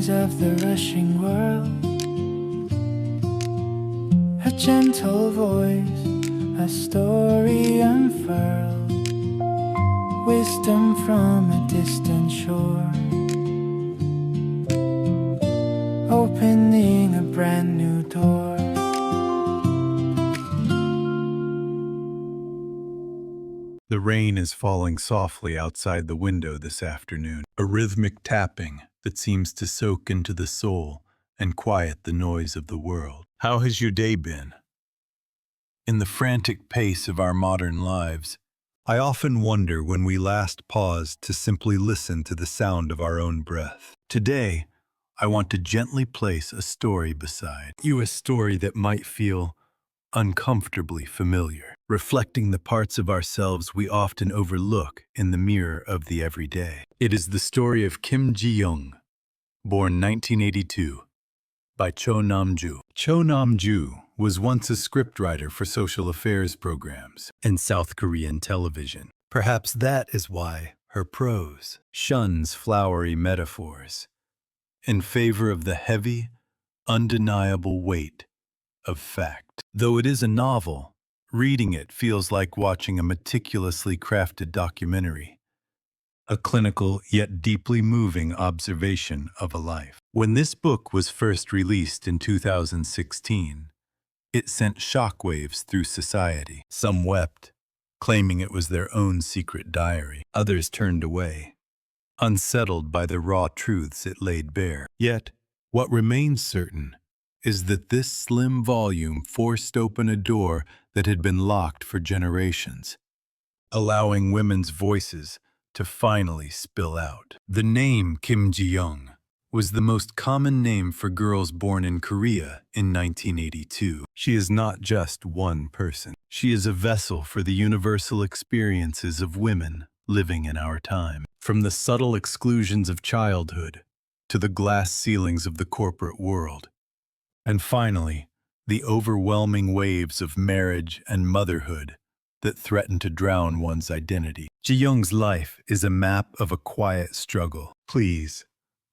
noise of the rushing world. A gentle voice, a story unfurled, wisdom from a distant shore, opening a brand new door. The rain is falling softly outside the window this afternoon, a rhythmic tapping that seems to soak into the soul and quiet the noise of the world. How has your day been? In the frantic pace of our modern lives, I often wonder when we last paused to simply listen to the sound of our own breath. Today, I want to gently place a story beside you, a story that might feel uncomfortably familiar, reflecting the parts of ourselves we often overlook in the mirror of the everyday. It is the story of Kim Jiyoung, born 1982, by Cho Nam-ju. Cho Nam-ju was once a scriptwriter for social affairs programs in South Korean television. Perhaps that is why her prose shuns flowery metaphors in favor of the heavy, undeniable weight of fact. Though it is a novel, reading it feels like watching a meticulously crafted documentary, a clinical yet deeply moving observation of a life. When this book was first released in 2016, it sent shockwaves through society. Some wept, claiming it was their own secret diary. Others turned away, unsettled by the raw truths it laid bare. Yet, what remains certain is that this slim volume forced open a door that had been locked for generations, allowing women's voices to finally spill out. The name Kim Jiyoung was the most common name for girls born in Korea in 1982. She is not just one person. She is a vessel for the universal experiences of women living in our time. From the subtle exclusions of childhood to the glass ceilings of the corporate world, and finally, the overwhelming waves of marriage and motherhood that threaten to drown one's identity. Jiyoung's life is a map of a quiet struggle. Please,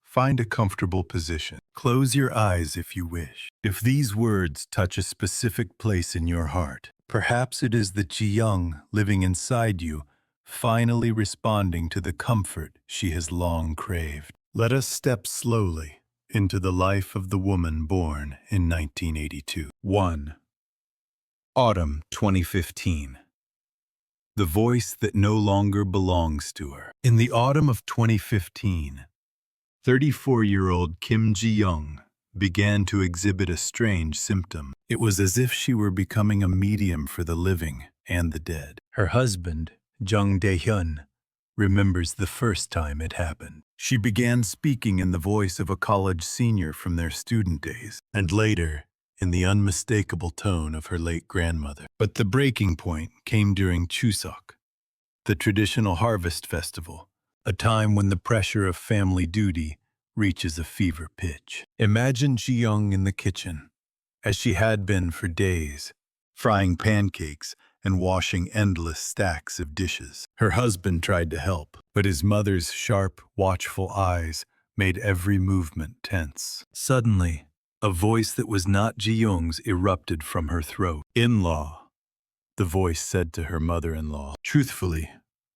find a comfortable position. Close your eyes if you wish. If these words touch a specific place in your heart, perhaps it is the Jiyoung living inside you, finally responding to the comfort she has long craved. Let us step slowly into the life of the woman born in 1982. 1. Autumn 2015. The voice that no longer belongs to her. In the autumn of 2015, 34-year-old Kim Jiyoung began to exhibit a strange symptom. It was as if she were becoming a medium for the living and the dead. Her husband, Jung Dae-hyun, remembers the first time it happened. She began speaking in the voice of a college senior from their student days, and later in the unmistakable tone of her late grandmother. But the breaking point came during Chuseok, the traditional harvest festival, a time when the pressure of family duty reaches a fever pitch. Imagine Jiyoung in the kitchen, as she had been for days, frying pancakes and washing endless stacks of dishes. Her husband tried to help, but his mother's sharp, watchful eyes made every movement tense. Suddenly, a voice that was not Jiyoung's erupted from her throat. "In-law," the voice said to her mother-in-law. Truthfully,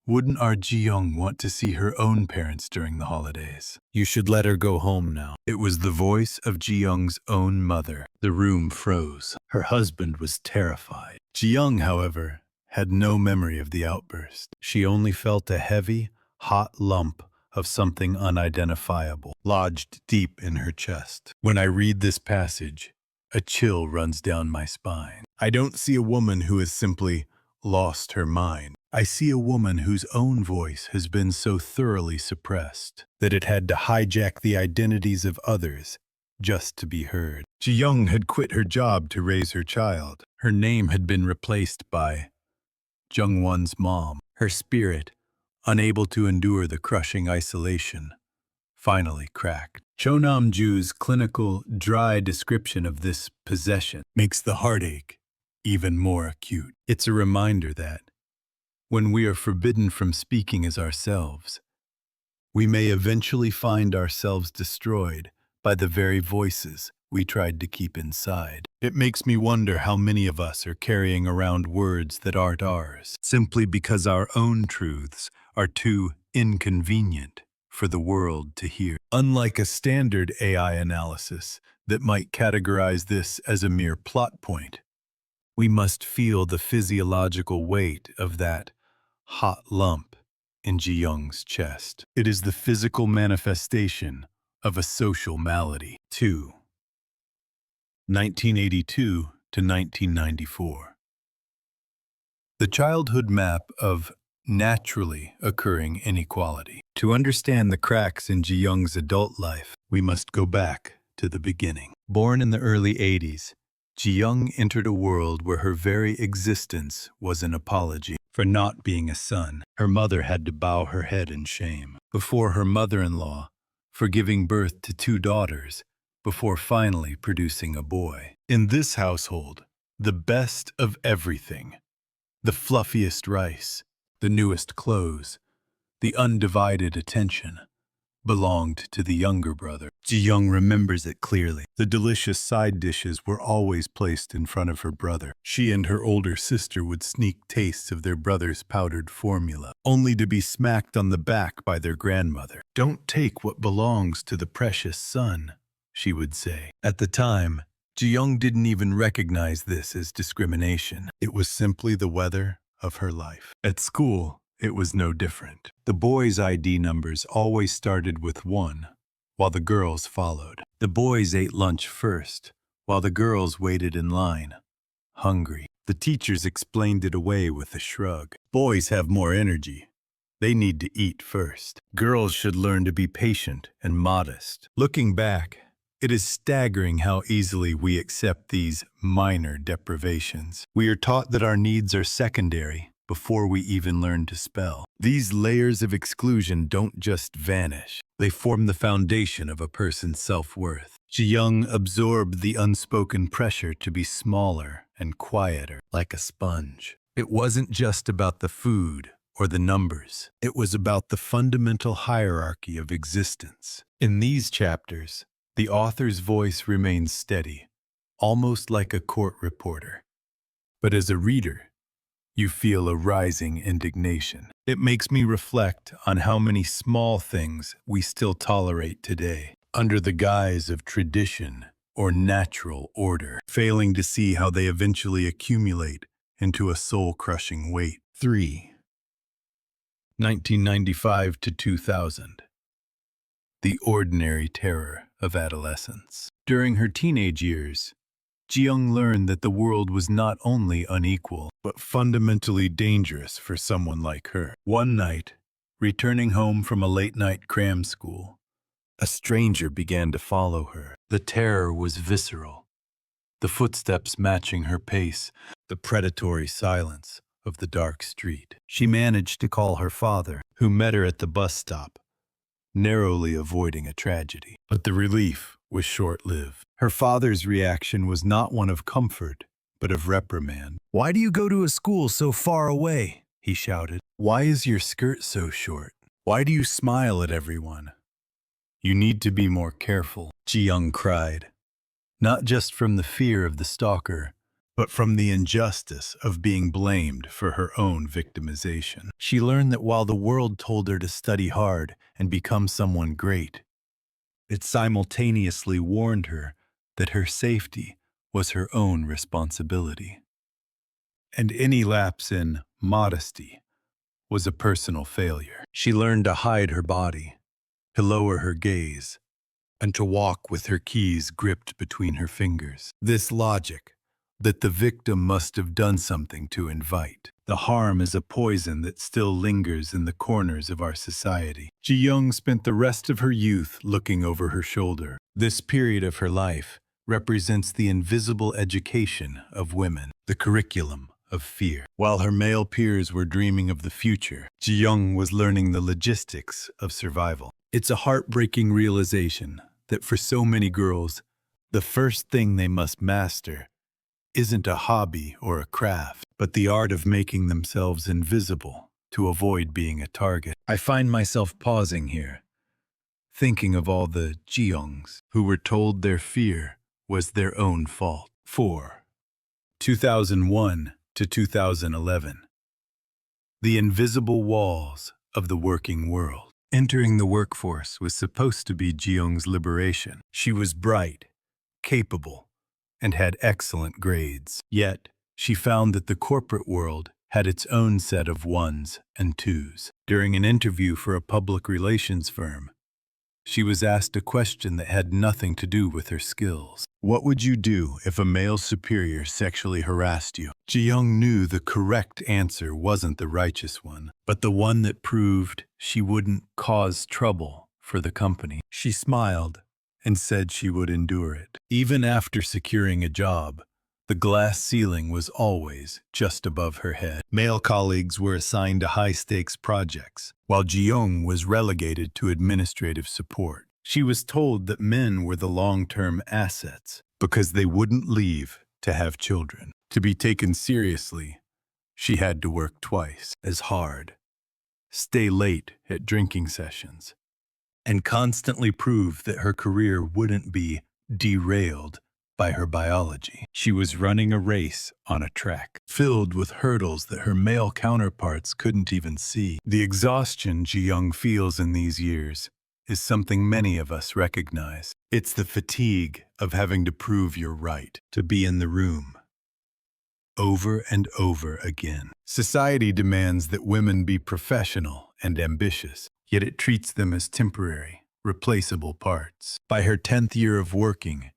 wouldn't our Jiyoung want to see her own parents during the holidays? You should let her go home now. It was the voice of Jiyoung's own mother. The room froze. Her husband was terrified. Jiyoung, however, had no memory of the outburst. She only felt a heavy, hot lump of something unidentifiable lodged deep in her chest. When I read this passage, a chill runs down my spine. I don't see a woman who has simply lost her mind. I see a woman whose own voice has been so thoroughly suppressed that it had to hijack the identities of others just to be heard. Jiyoung had quit her job to raise her child. Her name had been replaced by Jungwon's mom. Her spirit, unable to endure the crushing isolation, finally cracked. Cho Nam-ju's clinical, dry description of this possession makes the heartache even more acute. It's a reminder that, when we are forbidden from speaking as ourselves, we may eventually find ourselves destroyed by the very voices we tried to keep inside. It makes me wonder how many of us are carrying around words that aren't ours, simply because our own truths are too inconvenient for the world to hear. Unlike a standard AI analysis that might categorize this as a mere plot point, we must feel the physiological weight of that hot lump in Jiyoung's chest. It is the physical manifestation of a social malady. 2. 1982 to 1994. The childhood map of naturally occurring inequality. To understand the cracks in Jiyoung's adult life, we must go back to the beginning. Born in the early 80s, Jiyoung entered a world where her very existence was an apology for not being a son. Her mother had to bow her head in shame before her mother-in-law for giving birth to 2 daughters before finally producing a boy. In this household, the best of everything, the fluffiest rice, the newest clothes, the undivided attention, belonged to the younger brother. Jiyoung remembers it clearly. The delicious side dishes were always placed in front of her brother. She and her older sister would sneak tastes of their brother's powdered formula, only to be smacked on the back by their grandmother. "Don't take what belongs to the precious son," she would say. At the time, Jiyoung didn't even recognize this as discrimination. It was simply the weather of her life. At school, it was no different. The boys' ID numbers always started with 1, while the girls followed. The boys ate lunch first, while the girls waited in line, hungry. The teachers explained it away with a shrug. Boys have more energy. They need to eat first. Girls should learn to be patient and modest. Looking back, it is staggering how easily we accept these minor deprivations. We are taught that our needs are secondary before we even learn to spell. These layers of exclusion don't just vanish. They form the foundation of a person's self-worth. Jiyoung absorbed the unspoken pressure to be smaller and quieter, like a sponge. It wasn't just about the food or the numbers. It was about the fundamental hierarchy of existence. In these chapters, the author's voice remains steady, almost like a court reporter. But as a reader, you feel a rising indignation. It makes me reflect on how many small things we still tolerate today, under the guise of tradition or natural order, failing to see how they eventually accumulate into a soul-crushing weight. 3. 1995 to 2000. The ordinary terror of adolescence. During her teenage years, Jiyoung learned that the world was not only unequal, but fundamentally dangerous for someone like her. One night, returning home from a late-night cram school, a stranger began to follow her. The terror was visceral, the footsteps matching her pace, the predatory silence of the dark street. She managed to call her father, who met her at the bus stop, narrowly avoiding a tragedy. But the relief was short-lived. Her father's reaction was not one of comfort, but of reprimand. "Why do you go to a school so far away?" he shouted. "Why is your skirt so short? Why do you smile at everyone? You need to be more careful," Jiyoung cried, not just from the fear of the stalker, but from the injustice of being blamed for her own victimization. She learned that while the world told her to study hard and become someone great, it simultaneously warned her that her safety was her own responsibility. And any lapse in modesty was a personal failure. She learned to hide her body, to lower her gaze, and to walk with her keys gripped between her fingers. This logic, that the victim must have done something to invite the harm, is a poison that still lingers in the corners of our society. Jiyoung spent the rest of her youth looking over her shoulder. This period of her life represents the invisible education of women, the curriculum of fear. While her male peers were dreaming of the future, Jiyoung was learning the logistics of survival. It's a heartbreaking realization that for so many girls, the first thing they must master isn't a hobby or a craft, but the art of making themselves invisible to avoid being a target. I find myself pausing here, thinking of all the Jiyoungs who were told their fear was their own fault. 4. 2001 to 2011. The invisible walls of the working world. Entering the workforce was supposed to be Jiyoung's liberation. She was bright, capable, and had excellent grades. Yet, she found that the corporate world had its own set of ones and twos. During an interview for a public relations firm, she was asked a question that had nothing to do with her skills. What would you do if a male superior sexually harassed you? Jiyoung knew the correct answer wasn't the righteous one, but the one that proved she wouldn't cause trouble for the company. She smiled and said she would endure it. Even after securing a job, the glass ceiling was always just above her head. Male colleagues were assigned to high-stakes projects, while Jiyoung was relegated to administrative support. She was told that men were the long-term assets because they wouldn't leave to have children. To be taken seriously, she had to work twice as hard, stay late at drinking sessions, and constantly prove that her career wouldn't be derailed by her biology. She was running a race on a track filled with hurdles that her male counterparts couldn't even see. The exhaustion Jiyoung feels in these years is something many of us recognize. It's the fatigue of having to prove you're right, to be in the room over and over again. Society demands that women be professional and ambitious, yet it treats them as temporary, replaceable parts. By her 10th year of working,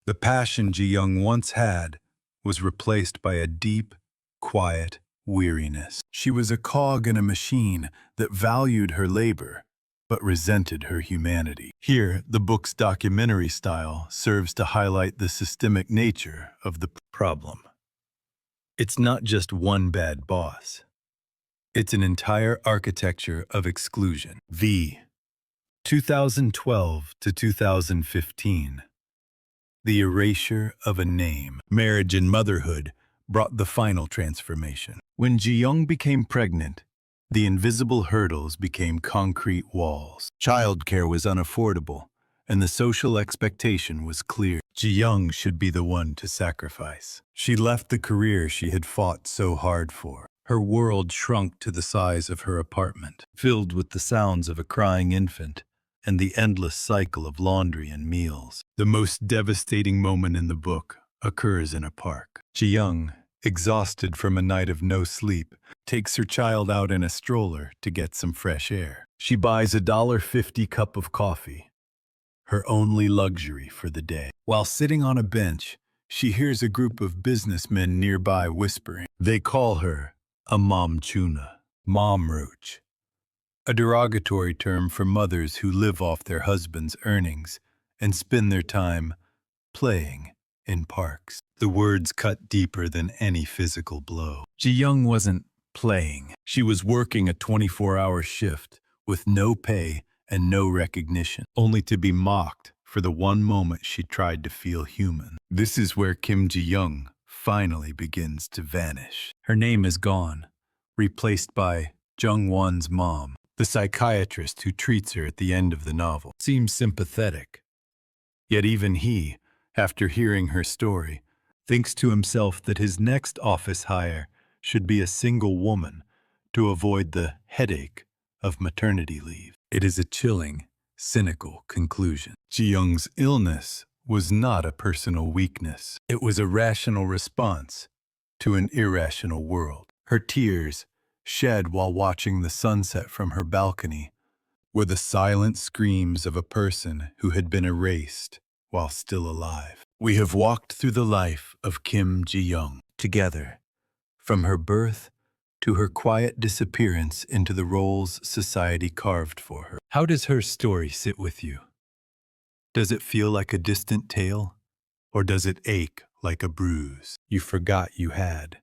the passion Jiyoung once had was replaced by a deep, quiet weariness. She was a cog in a machine that valued her labor, but resented her humanity. Here, the book's documentary style serves to highlight the systemic nature of the problem. It's not just one bad boss. It's an entire architecture of exclusion. 2012 to 2015. The erasure of a name. Marriage and motherhood brought the final transformation. When Jiyoung became pregnant, the invisible hurdles became concrete walls. Childcare was unaffordable, and the social expectation was clear. Jiyoung should be the one to sacrifice. She left the career she had fought so hard for. Her world shrunk to the size of her apartment, filled with the sounds of a crying infant and the endless cycle of laundry and meals. The most devastating moment in the book occurs in a park. Jiyoung, exhausted from a night of no sleep, takes her child out in a stroller to get some fresh air. She buys a $1.50 cup of coffee, her only luxury for the day. While sitting on a bench, she hears a group of businessmen nearby whispering. They call her a momchuna, mom roach, a derogatory term for mothers who live off their husbands' earnings and spend their time playing in parks. The words cut deeper than any physical blow. Jiyoung wasn't playing. She was working a 24-hour shift with no pay and no recognition, only to be mocked for the one moment she tried to feel human. This is where Kim Jiyoung finally begins to vanish. Her name is gone, replaced by Jung-won's mom. The psychiatrist who treats her at the end of the novel seems sympathetic. Yet even he, after hearing her story, thinks to himself that his next office hire should be a single woman to avoid the headache of maternity leave. It is a chilling, cynical conclusion. Jiyoung's illness was not a personal weakness. It was a rational response to an irrational world. Her tears, shed while watching the sunset from her balcony, were the silent screams of a person who had been erased while still alive. We have walked through the life of Kim Jiyoung together, from her birth to her quiet disappearance into the roles society carved for her. How does her story sit with you? Does it feel like a distant tale, or does it ache like a bruise you forgot you had?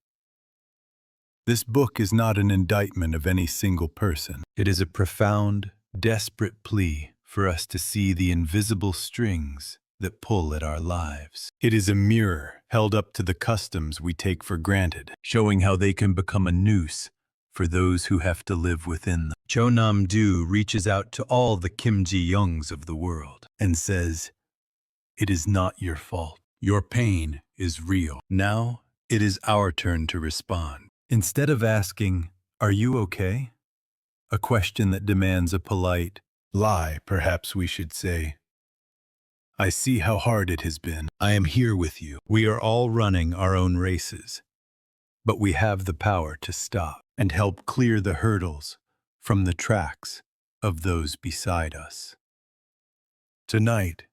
This book is not an indictment of any single person. It is a profound, desperate plea for us to see the invisible strings that pull at our lives. It is a mirror held up to the customs we take for granted, showing how they can become a noose for those who have to live within them. Cho Nam-do reaches out to all the Kim Ji-youngs of the world and says, "It is not your fault. Your pain is real. Now it is our turn to respond." Instead of asking, "Are you okay?" a question that demands a polite lie, perhaps we should say, "I see how hard it has been. I am here with you. We are all running our own races, but we have the power to stop and help clear the hurdles from the tracks of those beside us." Tonight,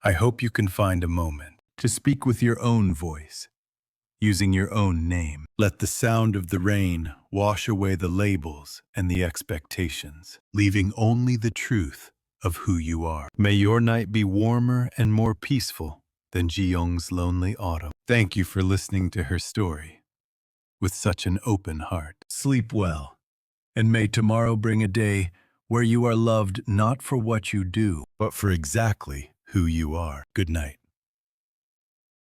I hope you can find a moment to speak with your own voice, using your own name. Let the sound of the rain wash away the labels and the expectations, leaving only the truth of who you are. May your night be warmer and more peaceful than Jiyoung's lonely autumn. Thank you for listening to her story with such an open heart. Sleep well, and may tomorrow bring a day where you are loved not for what you do, but for exactly who you are. Good night.